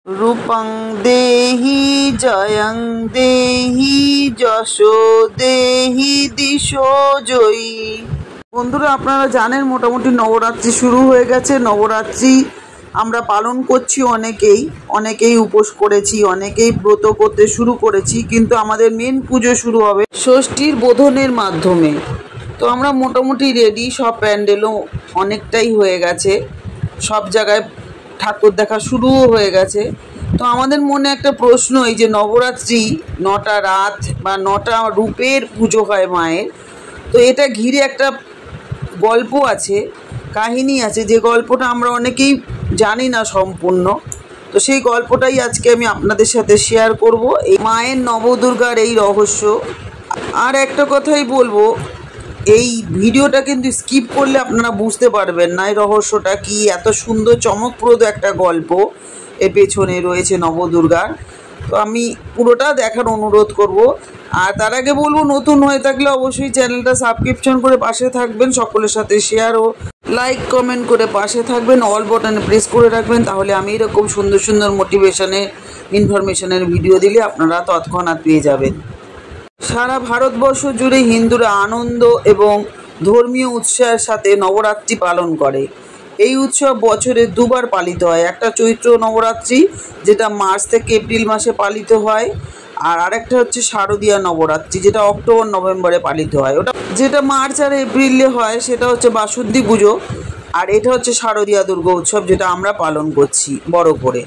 রূপং দেহি জয়ং দেহি যশো দেহি দিশো জয়ী। বন্ধুরা, আপনারা জানেন মোটামুটি নবরাত্রি শুরু হয়ে গেছে। নবরাত্রি আমরা পালন করছি, অনেকেই উপোস করেছি, অনেকেই ব্রত করতে শুরু করেছি, কিন্তু আমাদের মেন পুজো শুরু হবে ষষ্ঠীর বোধনের মাধ্যমে। তো আমরা মোটামুটি রেডি, সব প্যান্ডেলও অনেকটাই হয়ে গেছে, সব জায়গায় ঠাকুর দেখা শুরুও হয়ে গেছে। তো আমাদের মনে একটা প্রশ্ন, এই যে নবরাত্রি 9টা রাত বা 9টা রূপের পুজো হয় মায়ের, তো এটা ঘিরে একটা গল্প আছে, কাহিনী আছে, যে গল্পটা আমরা অনেকেই জানি না সম্পূর্ণ। তো সেই গল্পটাই আজকে আমি আপনাদের সাথে শেয়ার করব, এই মায়ের নবদুর্গার এই রহস্য। আর একটা কথাই বলবো, এই ভিডিওটা কিন্তু স্কিপ করলে আপনারা বুঝতে পারবেন না এই রহস্যটা কি। এত সুন্দর চমকপ্রদ একটা গল্প এর পেছনে রয়েছে নবদুর্গার। তো আমি পুরোটা দেখার অনুরোধ করব। আর তার আগে বলবো, নতুন হয়ে থাকলে অবশ্যই চ্যানেলটা সাবস্ক্রিপশন করে পাশে থাকবেন, সকলের সাথে শেয়ার ও লাইক কমেন্ট করে পাশে থাকবেন, অল বাটনে প্রেস করে রাখবেন, তাহলে আমি এরকম সুন্দর সুন্দর মোটিভেশনের ইনফরমেশনের ভিডিও দিলে আপনারা তৎক্ষণাৎ পেয়ে যাবেন। সারা ভারতবর্ষ জুড়ে হিন্দুরা আনন্দ এবং ধর্মীয় উৎসাহের সাথে নবরাত্রি পালন করে। এই উৎসব বছরে দুবার পালিত হয়, একটা চৈত্র নবরাত্রি যেটা মার্চ থেকে এপ্রিল মাসে পালিত হয়, আর আরেকটা হচ্ছে শারদীয়া নবরাত্রি যেটা অক্টোবর নভেম্বরে পালিত হয়। ওটা যেটা মার্চ আর এপ্রিলে হয় সেটা হচ্ছে বাসন্তী পুজো, আর এটা হচ্ছে শারদীয়া দুর্গা উৎসব যেটা আমরা পালন করছি বড় করে।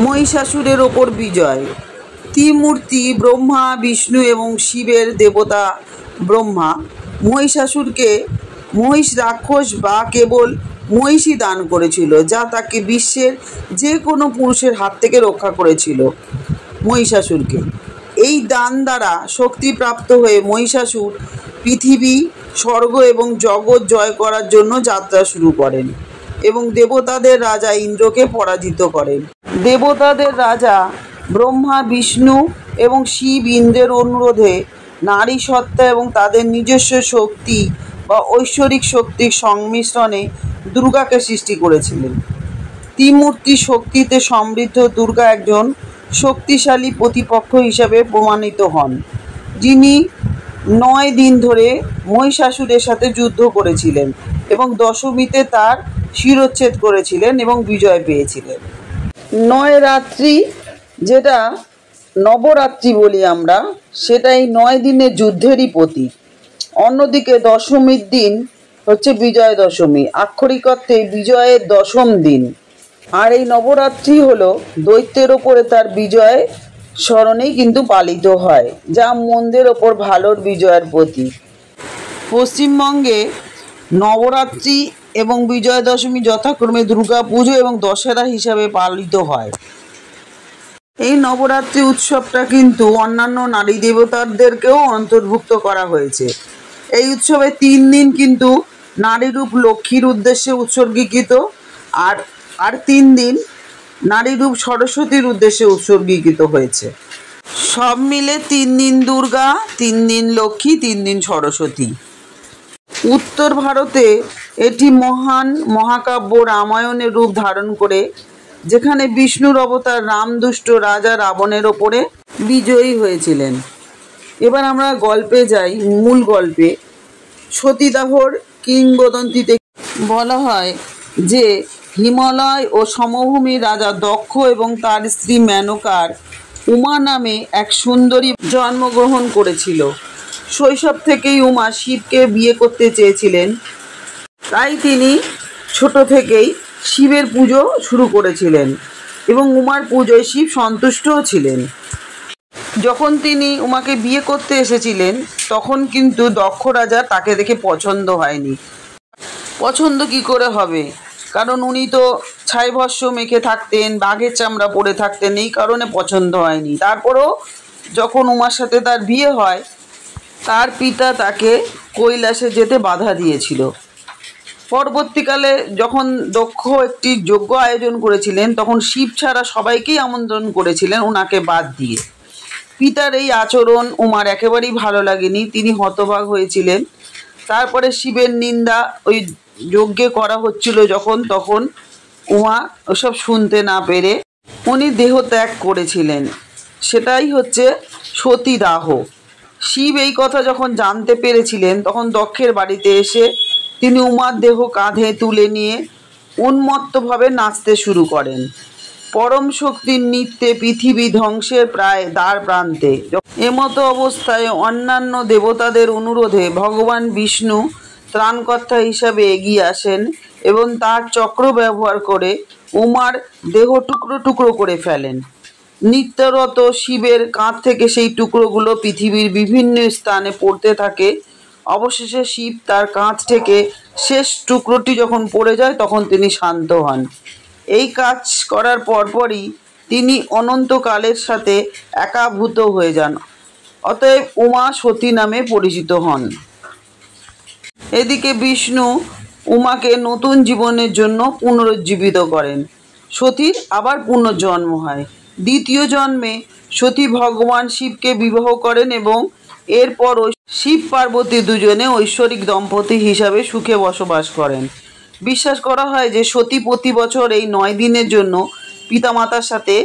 মহিষাসুরের ওপর বিজয়। ত্রিমূর্তি ব্রহ্মা, বিষ্ণু এবং শিবের দেবতা ব্রহ্মা মহিষাসুরকে মহিষ রাক্ষস বা কেবল মহিষই দান করেছিল, যা তাকে বিশ্বের যে কোনো পুরুষের হাত থেকে রক্ষা করেছিল মহিষাসুরকে। এই দান দ্বারা শক্তিপ্রাপ্ত হয়ে মহিষাসুর পৃথিবী, স্বর্গ এবং জগৎ জয় করার জন্য যাত্রা শুরু করেন এবং দেবতাদের রাজা ইন্দ্রকে পরাজিত করেন। দেবতাদের রাজা ব্রহ্মা, বিষ্ণু এবং শিব ইন্দ্রের অনুরোধে নারী সত্তা এবং তাদের নিজস্ব শক্তি বা ঐশ্বরিক শক্তির সংমিশ্রণে দুর্গাকে সৃষ্টি করেছিলেন। ত্রিমূর্তি শক্তিতে সমৃদ্ধ দুর্গা একজন শক্তিশালী প্রতিপক্ষ হিসাবে প্রমাণিত হন, যিনি 9 দিন ধরে মহিষাসুরের সাথে যুদ্ধ করেছিলেন এবং দশমীতে তার শিরচ্ছেদ করেছিলেন এবং বিজয় পেয়েছিলেন। 9 রাত্রি যেটা নবরাত্রি বলি আমরা, সেটাই 9 দিনের যুদ্ধেরই প্রতীক। অন্যদিকে দশমীর দিন হচ্ছে বিজয় দশমী, আক্ষরিক অর্থে বিজয়ের দশম দিন। আর এই নবরাত্রি হলো দৈত্যের ওপরে তার বিজয় স্মরণেই কিন্তু পালিত হয়, যা মন্দের ওপর ভালোর বিজয়ের প্রতীক। পশ্চিমবঙ্গে নবরাত্রি এবং বিজয় দশমী যথাক্রমে দুর্গা পুজো এবং দশেরা হিসাবে পালিত হয়। এই নবরাত্রি উৎসবটা কিন্তু অন্যান্য নারী দেবতাদেরকেও অন্তর্ভুক্ত করা হয়েছে। এই উৎসবে 3 দিন কিন্তু নারীরূপ লক্ষ্মীর উদ্দেশ্যে উৎসর্গীকৃত, আর 3 দিন নারীরূপ সরস্বতীর উদ্দেশ্যে উৎসর্গীকৃত হয়েছে। সব মিলে 3 দিন দুর্গা, 3 দিন লক্ষ্মী, 3 দিন সরস্বতী। উত্তর ভারতে এটি মহান মহাকাব্য রামায়ণের রূপ ধারণ করে, যেখানে বিষ্ণুর অবতার রাম দুষ্ট রাজা রাবণের ওপরে বিজয়ী হয়েছিলেন। এবার আমরা গল্পে যাই, মূল গল্পে। সতীদাহর কিংবদন্তিতে বলা হয় যে হিমালয় ও সমভূমির রাজা দক্ষ এবং তার স্ত্রী মেনকার উমা নামে এক সুন্দরী জন্মগ্রহণ করেছিল। শৈশব থেকেই উমা শিবকে বিয়ে করতে চেয়েছিলেন, তাই তিনি ছোট থেকেই শিবের পুজো শুরু করেছিলেন এবং উমার পুজোয় শিব সন্তুষ্টও ছিলেন। যখন তিনি উমাকে বিয়ে করতে এসেছিলেন তখন কিন্তু দক্ষ রাজা তাকে দেখে পছন্দ হয়নি। পছন্দ কি করে হবে, কারণ উনি তো ছাইভস্য মেখে থাকতেন, বাঘের চামড়া পরে থাকতেন, এই কারণে পছন্দ হয়নি। তারপরও যখন উমার সাথে তার বিয়ে হয়, তার পিতা তাকে কৈলাসে যেতে বাধা দিয়েছিল। পরবর্তীকালে যখন দক্ষ একটি যজ্ঞ আয়োজন করেছিলেন, তখন শিব ছাড়া সবাইকেই আমন্ত্রণ করেছিলেন ওনাকে বাদ দিয়ে। পিতার এই আচরণ উমার একেবারেই ভালো লাগেনি, তিনি হতবাক হয়েছিলেন। তারপরে শিবের নিন্দা ওই যজ্ঞে করা হচ্ছিল যখন, তখন উমা ওসব শুনতে না পেরে উনি দেহ ত্যাগ করেছিলেন, সেটাই হচ্ছে সতীদাহ। শিব এই কথা যখন জানতে পেরেছিলেন তখন দক্ষের বাড়িতে এসে তিনি উমার দেহ কাঁধে তুলে নিয়ে উন্মত্তভাবে নাচতে শুরু করেন। পরম শক্তির নৃত্যে পৃথিবী ধ্বংসের প্রায় দ্বার প্রান্তে। এমতো অবস্থায় অন্যান্য দেবতাদের অনুরোধে ভগবান বিষ্ণু ত্রাণকর্তা হিসাবে এগিয়ে আসেন এবং তার চক্র ব্যবহার করে উমার দেহ টুকরো টুকরো করে ফেলেন। নিত্যরত শিবের কাঁধ থেকে সেই টুকরোগুলো পৃথিবীর বিভিন্ন স্থানে পড়তে থাকে। অবশেষে শিব তার কাঁধ থেকে শেষ টুকরোটি যখন পড়ে যায় তখন তিনি শান্ত হন। এই কাজ করার পরপরই তিনি অনন্তকালের সাথে একাভূত হয়ে যান। অতএব উমা সতী নামে পরিচিত হন। এদিকে বিষ্ণু উমাকে নতুন জীবনের জন্য পুনরুজ্জীবিত করেন। সতীর আবার পুনর্জন্ম হয়। দ্বিতীয় জন্মে সতী ভগবান শিবকে বিবাহ করেন এবং এরপর শিব পার্বতী দুজনে ঐশ্বরিক দম্পতি হিসাবে সুখে বসবাস করেন। বিশ্বাস করা হয় যে সতী প্রতি বছর এই 9 দিনের জন্য পিতামাতার সাথে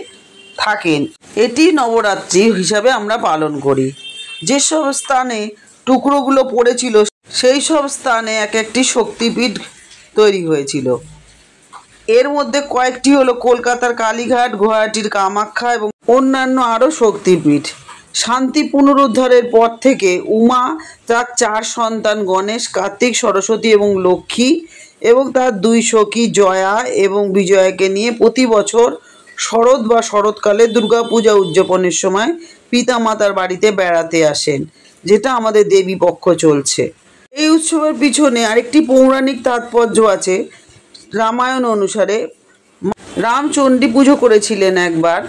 থাকেন। এটি নবরাত্রি হিসাবে আমরা পালন করি। যেসব স্থানে টুকরোগুলো পড়েছিল সেই সব স্থানে এক একটি শক্তিপীঠ তৈরি হয়েছিল। এর মধ্যে কয়েকটি হলো কলকাতার কালীঘাট, গুয়াহাটির কামাখ্যা এবং অন্যান্য আরও শক্তিপীঠ। শান্তি পুনরুদ্ধারের পর থেকে উমা তার 4 সন্তান গণেশ, কার্তিক, সরস্বতী এবং লক্ষ্মী এবং তার 2 সখী জয়া এবং বিজয়াকে নিয়ে প্রতি বছর শরৎ বা শরৎকালে দুর্গাপূজা উদযাপনের সময় পিতামাতার বাড়িতে বেড়াতে আসেন, যেটা আমাদের দেবী পক্ষ চলছে। এই উৎসবের পিছনে আরেকটি পৌরাণিক তাৎপর্য আছে। রামায়ণ অনুসারে রাম চণ্ডী পুজো করেছিলেন একবার,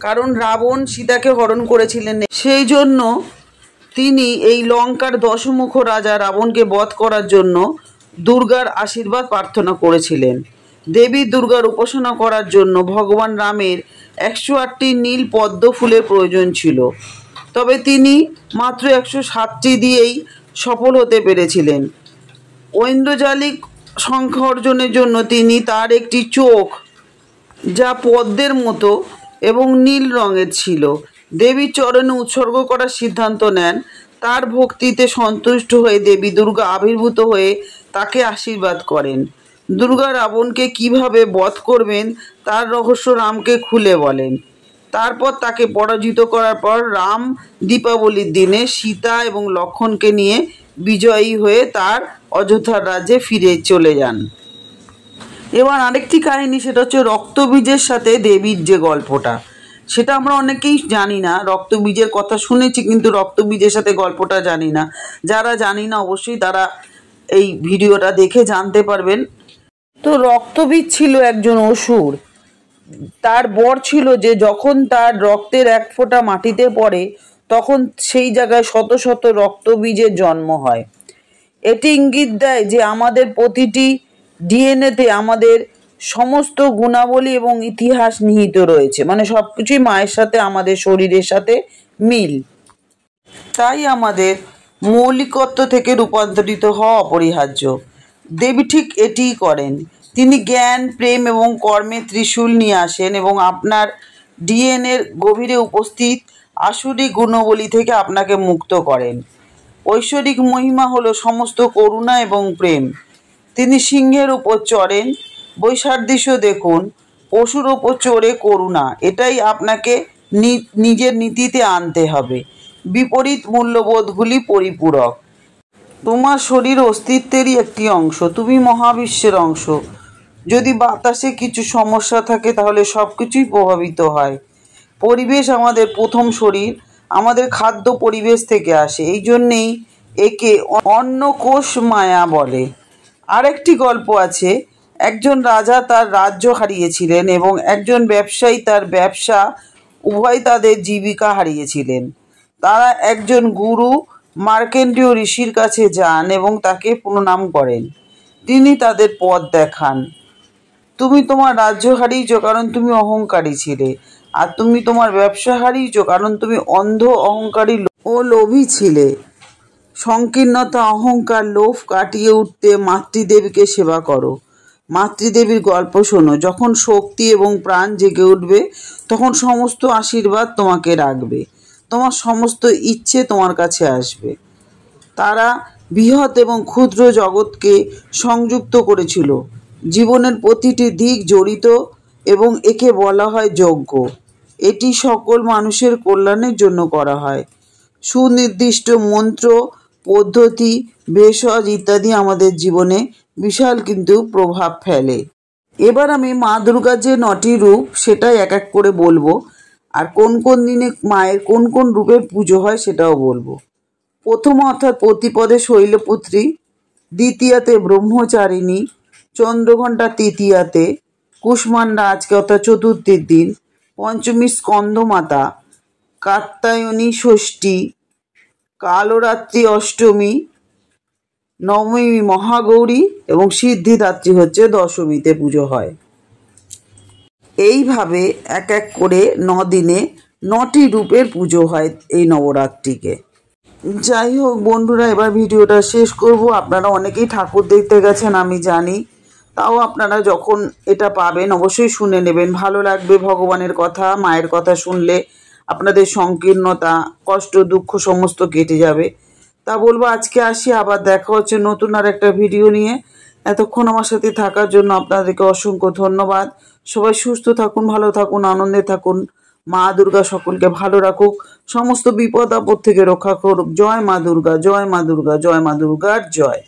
কারণ রাবণ সীতাকে হরণ করেছিলেন। সেই জন্য তিনি এই লঙ্কার দশমুখ রাজা রাবণকে বধ করার জন্য দুর্গার আশীর্বাদ প্রার্থনা করেছিলেন। দেবী দুর্গার উপাসনা করার জন্য ভগবান রামের 108টি নীল পদ্ম ফুলের প্রয়োজন ছিল, তবে তিনি মাত্র 107টি দিয়েই সফল হতে পেরেছিলেন। ঐন্দ্রজালিক সংখ্যা অর্জনের জন্য তিনি তার একটি চোখ, যা পদ্মের মতো এবং নীল রঙের ছিল, দেবীর চরণে উৎসর্গ করার সিদ্ধান্ত নেন। তার ভক্তিতে সন্তুষ্ট হয়ে দেবী দুর্গা আবির্ভূত হয়ে তাকে আশীর্বাদ করেন। দুর্গা রাবণকে কিভাবে বধ করবেন তার রহস্য রামকে খুলে বলেন। তারপর তাকে পরাজিত করার পর রাম দীপাবলির দিনে সীতা এবং লক্ষ্মণকে নিয়ে বিজয়ী হয়ে তার অযোধ্যার রাজ্যে ফিরে চলে যান। এবার আরেকটি কাহিনী, সেটা হচ্ছে রক্তবীজের সাথে দেবীর যে গল্পটা, সেটা আমরা অনেকেই জানি না। রক্তবীজের কথা শুনেছি কিন্তু রক্তবীজের সাথে গল্পটা জানি না। যারা জানি না অবশ্যই তারা এই ভিডিওটা দেখে জানতে পারবেন। তো রক্তবীজ ছিল একজন অসুর। তার বর ছিল যে যখন তার রক্তের 1 ফোঁটা মাটিতে পড়ে তখন সেই জায়গায় শত শত রক্তবীজের জন্ম হয়। এটি ইঙ্গিত দেয় যে আমাদের প্রতিটি ডিএনএতে আমাদের সমস্ত গুণাবলী এবং ইতিহাস নিহিত রয়েছে, মানে সব কিছুই মায়ের সাথে আমাদের শরীরের সাথে মিল। তাই আমাদের মৌলিকত্ব থেকে রূপান্তরিত হওয়া অপরিহার্য। দেবী ঠিক এটিই করেন। তিনি জ্ঞান, প্রেম এবং কর্মে ত্রিশূল নিয়ে আসেন এবং আপনার ডিএনএর গভীরে উপস্থিত আসুরিক গুণাবলী থেকে আপনাকে মুক্ত করেন। ঐশ্বরিক মহিমা হলো সমস্ত করুণা এবং প্রেম। তিনি সিংহের উপর চড়েন, বৈসাদৃশ্য দেখুন, পশুর ওপর চড়ে করুণা। এটাই আপনাকে নিজের নীতিতে আনতে হবে। বিপরীত মূল্যবোধগুলি পরিপূরক। তোমার শরীর অস্তিত্বেরই একটি অংশ, তুমি মহাবিশ্বের অংশ। যদি বাতাসে কিছু সমস্যা থাকে তাহলে সব কিছুই প্রভাবিত হয়। পরিবেশ আমাদের প্রথম শরীর, আমাদের খাদ্য পরিবেশ থেকে আসে, এই জন্যেই একে অন্নকোষ মায়া বলে। আরেকটি গল্প আছে, একজন রাজা তার রাজ্য হারিয়েছিলেন এবং একজন ব্যবসায়ী তার ব্যবসা, উভয় তাদের জীবিকা হারিয়েছিলেন। তারা একজন গুরু মার্কেন্ডীয় ঋষির কাছে যান এবং তাকে প্রণাম করেন। তিনি তাদের পথ দেখান। তুমি তোমার রাজ্য হারিয়েছো কারণ তুমি অহংকারী ছিলে, আর তুমি তোমার ব্যবসা হারিয়েছো কারণ তুমি অন্ধ, অহংকারী ও লোভী ছিলে। সংকীর্ণতা, অহংকার, লোভ কাটিয়ে উঠতে মাতৃদেবীকে সেবা করো। মাতৃদেবীর গল্প শোনো। যখন শক্তি এবং প্রাণ জেগে উঠবে তখন সমস্ত আশীর্বাদ তোমাকে রাখবে, তোমার সমস্ত ইচ্ছে তোমার কাছে আসবে। তারা বৃহৎ এবং ক্ষুদ্র জগৎকে সংযুক্ত করেছিল। জীবনের প্রতিটি দিক জড়িত এবং একে বলা হয় যজ্ঞ। এটি সকল মানুষের কল্যাণের জন্য করা হয়। সুনির্দিষ্ট মন্ত্র, পদ্ধতি, ভেষজ ইত্যাদি আমাদের জীবনে বিশাল কিন্তু প্রভাব ফেলে। এবার আমি মা দুর্গার যে 9টি রূপ সেটাই এক এক করে বলবো, আর কোন কোন দিনে মায়ের কোন কোন রূপের পুজো হয় সেটাও বলবো। প্রথম অর্থাৎ প্রতিপদে শৈলপুত্রী, দ্বিতীয়াতে ব্রহ্মচারিণী, চন্দ্রঘণ্টা তৃতীয়াতে, কুষ্মান্ডা আজকে অর্থাৎ চতুর্থীর দিন, পঞ্চমী স্কন্দমাতা, কাত্যায়নী ষষ্ঠী, কালরাত্রি অষ্টমী, নবমী মহাগৌরী এবং সিদ্ধিদাত্রী হচ্ছে দশমীতে পুজো হয়। এইভাবে এক এক করে 9 দিনে 9টি রূপের পুজো হয় এই নবরাত্রিকে। যাই হোক বন্ধুরা, এবার ভিডিওটা শেষ করব। আপনারা অনেকেই ঠাকুর দেখতে গেছেন আমি জানি, তাও আপনারা যখন এটা পাবেন অবশ্যই শুনে নেবেন, ভালো লাগবে। ভগবানের কথা, মায়ের কথা শুনলে আপনাদের সংকীর্ণতা, কষ্ট, দুঃখ সমস্ত কেটে যাবে। তা বলবো আজকে আসি, আবার দেখা হচ্ছে নতুন আর একটা ভিডিও নিয়ে। এতক্ষণ আমার সাথে থাকার জন্য আপনাদেরকে অসংখ্য ধন্যবাদ। সবাই সুস্থ থাকুন, ভালো থাকুন, আনন্দে থাকুন। মা দুর্গা সকলকে ভালো রাখুক, সমস্ত বিপদ আপদ থেকে রক্ষা করুক। জয় মা দুর্গা, জয় মা দুর্গা, জয় মা দুর্গার জয়।